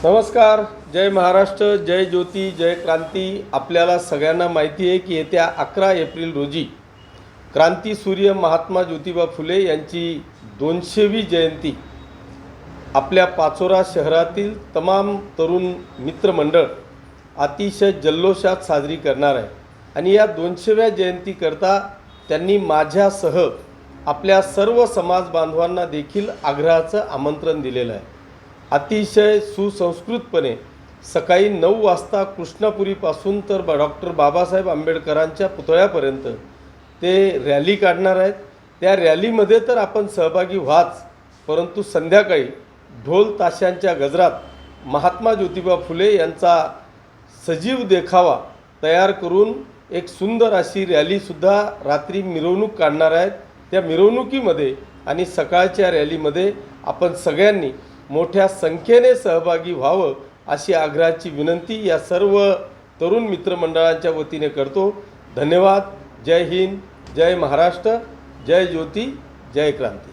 नमस्कार. जय महाराष्ट्र, जय ज्योती, जय क्रांती. आपल्याला सगळ्यांना माहिती आहे की येत्या 11 एप्रिल रोजी क्रांतीसूर्य महात्मा ज्योतिबा फुले यांची 200वी जयंती आपल्या पाचोरा शहरातील तमाम तरुण मित्रमंडळ अतिशय जल्लोषात साजरी करणार आहे. आणि या 200व्या जयंतीकरता त्यांनी माझ्यासह आपल्या सर्व समाज बांधवांना देखील आग्रहाचं आमंत्रण दिलेलं आहे. अतिशय सुसंस्कृतपणे सकाळी 9 वाजता कृष्णापुरीपासून तर डॉक्टर बाबासाहेब आंबेडकरांच्या पुतळ्यापर्यंत ते रॅली काढणार आहेत. त्या रॅलीमध्ये तर आपण सहभागी व्हाच, परंतु संध्याकाळी ढोल ताशांच्या गजरात महात्मा ज्योतिबा फुले यांचा सजीव देखावा तयार करून एक सुंदर अशी रॅलीसुद्धा रात्री मिरवणूक काढणार आहेत. त्या मिरवणुकीमध्ये आणि सकाळच्या रॅलीमध्ये आपण सगळ्यांनी मोठ्या संख्येने सहभागी व्हावं अशी आग्रहाची विनंती या सर्व तरुण मित्रमंडळांच्या वतीने करतो. धन्यवाद. जय हिंद, जय महाराष्ट्र, जय ज्योती, जय क्रांती.